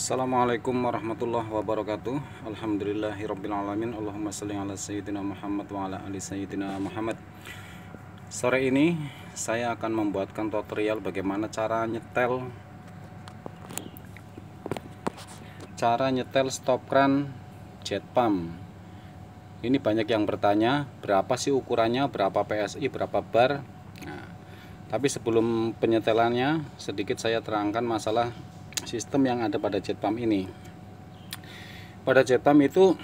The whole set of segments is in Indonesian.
Assalamualaikum warahmatullahi wabarakatuh. Alhamdulillahirrabbilalamin. Allahumma sholli ala sayyidina Muhammad wa ala ali sayyidina Muhammad. Sore ini saya akan membuatkan tutorial bagaimana cara nyetel stop kran jet pump. Ini banyak yang bertanya, berapa sih ukurannya, berapa PSI, berapa bar. Nah, tapi sebelum penyetelannya sedikit saya terangkan masalah sistem yang ada pada jet pump ini. Pada jet pump itu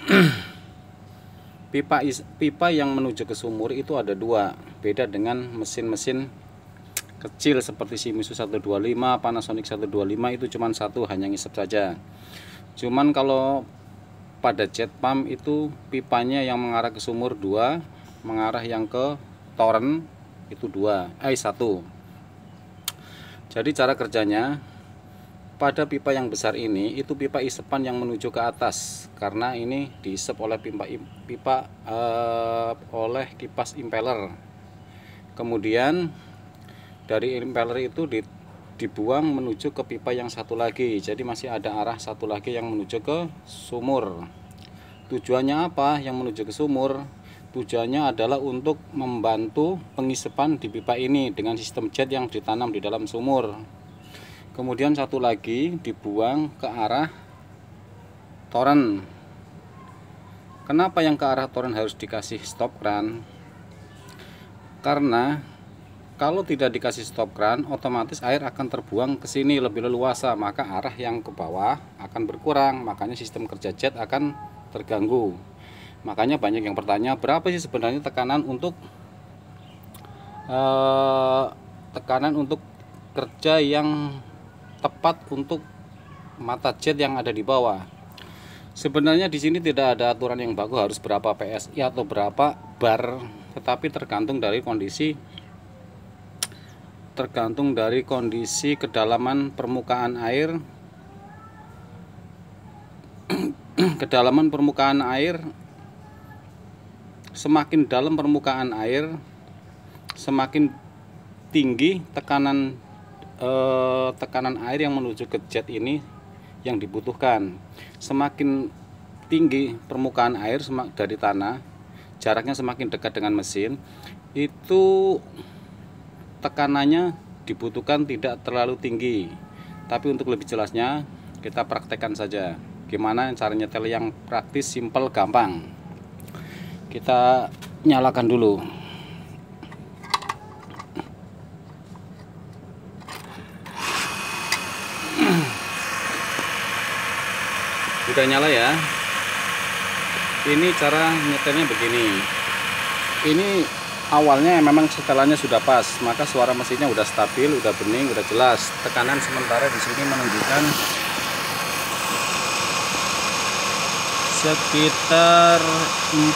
pipa yang menuju ke sumur itu ada dua, beda dengan mesin-mesin kecil seperti Shimizu 125, Panasonic 125 itu cuma satu, hanya ngisep saja. Cuman kalau pada jet pump itu pipanya yang mengarah ke sumur dua, mengarah yang ke toren itu satu. Jadi cara kerjanya, pada pipa yang besar ini itu pipa isepan yang menuju ke atas, karena ini diisep oleh oleh kipas impeller. Kemudian dari impeller itu dibuang menuju ke pipa yang satu lagi. Jadi masih ada arah satu lagi yang menuju ke sumur. Tujuannya apa yang menuju ke sumur? Tujuannya adalah untuk membantu pengisepan di pipa ini dengan sistem jet yang ditanam di dalam sumur. Kemudian satu lagi dibuang ke arah toren. Kenapa yang ke arah toren harus dikasih stop kran? Karena kalau tidak dikasih stop kran, otomatis air akan terbuang ke sini lebih leluasa, maka arah yang ke bawah akan berkurang, makanya sistem kerja jet akan terganggu. Makanya banyak yang bertanya, berapa sih sebenarnya tekanan untuk kerja yang tepat untuk mata jet yang ada di bawah. Sebenarnya di sini tidak ada aturan yang baku harus berapa PSI atau berapa bar, tetapi tergantung dari kondisi kedalaman permukaan air. Kedalaman permukaan air, semakin dalam permukaan air, semakin tinggi tekanan air yang menuju ke jet ini yang dibutuhkan. Semakin tinggi permukaan air dari tanah, jaraknya semakin dekat dengan mesin, itu tekanannya dibutuhkan tidak terlalu tinggi. Tapi untuk lebih jelasnya kita praktekkan saja gimana cara nyetel yang praktis, simple, gampang. Kita nyalakan dulu. Udah nyala ya. Ini cara nyetelnya begini. Ini awalnya memang setelannya sudah pas, maka suara mesinnya udah stabil, udah bening, udah jelas. Tekanan sementara di sini menunjukkan sekitar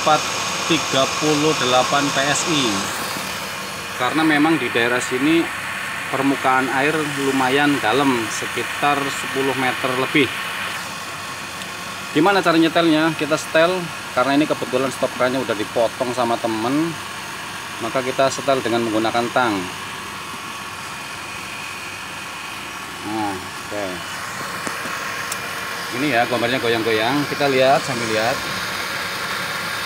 438 PSI. Karena memang di daerah sini permukaan air lumayan dalam, sekitar 10 meter lebih. Gimana cara nyetelnya? Kita setel, karena ini kebetulan stop krannya udah dipotong sama temen, maka kita setel dengan menggunakan tang. Nah, oke. Ini ya gambarnya goyang-goyang, kita lihat sambil lihat.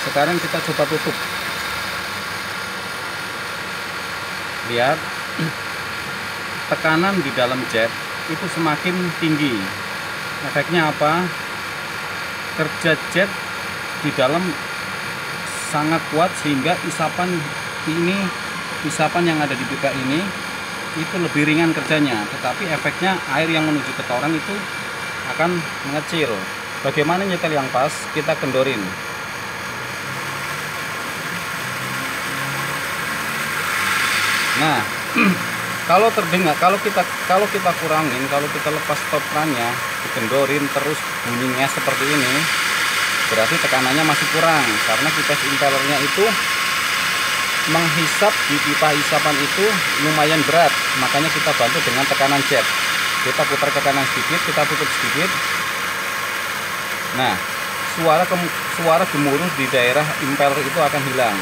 Sekarang kita coba tutup. Lihat, tekanan di dalam jet itu semakin tinggi. Efeknya apa? Kerja jet di dalam sangat kuat sehingga isapan yang ada di pipa ini itu lebih ringan kerjanya, tetapi efeknya air yang menuju ke toren itu akan mengecil. Bagaimana nyetel yang pas? Kita kendorin. Nah, kalau terdengar, kalau kita kurangin, kalau kita lepas stop krannya, dikendorin terus bunyinya seperti ini, berarti tekanannya masih kurang, karena kipas impellernya itu menghisap di pipa isapan itu lumayan berat, makanya kita bantu dengan tekanan jet. Kita putar ke kanan sedikit, kita tutup sedikit. Nah, suara gemuruh di daerah impeller itu akan hilang.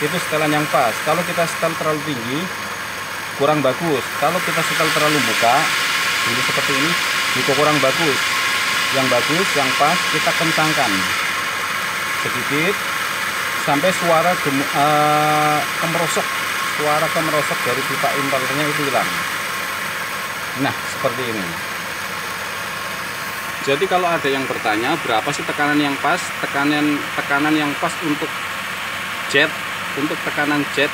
Itu setelan yang pas. Kalau kita setel terlalu tinggi, kurang bagus. Kalau kita setel terlalu buka, ini seperti ini, juga kurang bagus. yang bagus, yang pas, kita kencangkan sedikit sampai suara kemerosok dari pipa impellernya itu hilang. Nah, seperti ini. Jadi kalau ada yang bertanya berapa sih tekanan yang pas, tekanan yang pas untuk jet, untuk tekanan jet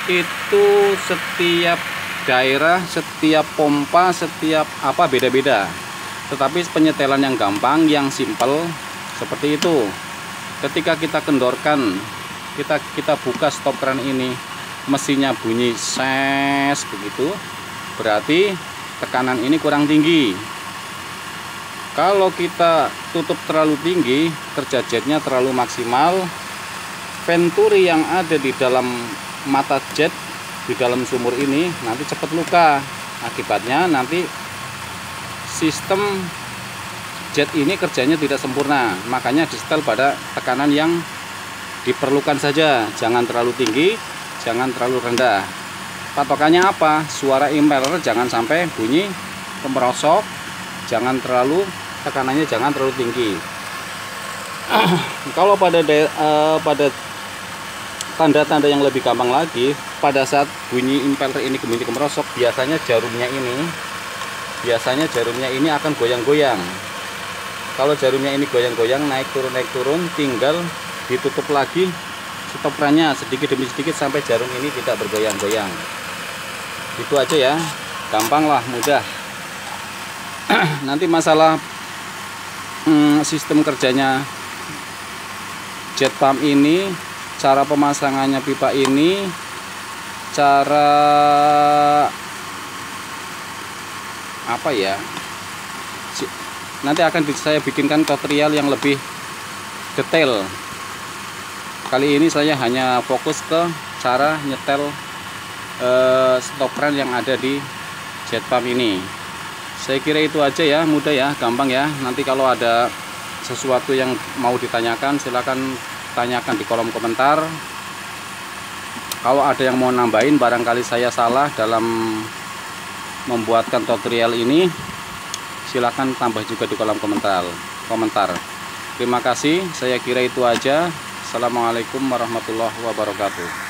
itu setiap daerah, setiap pompa, setiap apa beda-beda. Tetapi penyetelan yang gampang, yang simple seperti itu. Ketika kita kendorkan, kita buka stop keran ini, mesinnya bunyi ses begitu, berarti tekanan ini kurang tinggi. Kalau kita tutup terlalu tinggi, kerja jetnya terlalu maksimal, venturi yang ada di dalam mata jet, di dalam sumur ini nanti cepat luka. Akibatnya nanti sistem jet ini kerjanya tidak sempurna. Makanya disetel pada tekanan yang diperlukan saja, jangan terlalu tinggi, jangan terlalu rendah. Patokannya apa? Suara impeller jangan sampai bunyi kemerosok, jangan terlalu tekanannya jangan terlalu tinggi. Kalau pada tanda-tanda yang lebih gampang lagi, pada saat bunyi impeller ini bunyi kemerosok, biasanya jarumnya ini akan goyang-goyang. Kalau jarumnya ini goyang-goyang, naik turun, tinggal ditutup lagi stop kerannya sedikit demi sedikit sampai jarum ini tidak bergoyang-goyang. Itu aja ya, gampang lah, mudah. Nanti masalah sistem kerjanya jet pump ini, cara pemasangannya pipa ini, cara apa ya, nanti akan saya bikinkan tutorial yang lebih detail. Kali ini saya hanya fokus ke cara nyetel stop keran yang ada di jet pump ini. Saya kira itu aja ya, mudah ya, gampang ya. Nanti kalau ada sesuatu yang mau ditanyakan, silakan tanyakan di kolom komentar. Kalau ada yang mau nambahin, barangkali saya salah dalam membuatkan tutorial ini, silakan tambah juga di kolom komentar. Terima kasih, saya kira itu aja. Assalamualaikum warahmatullahi wabarakatuh.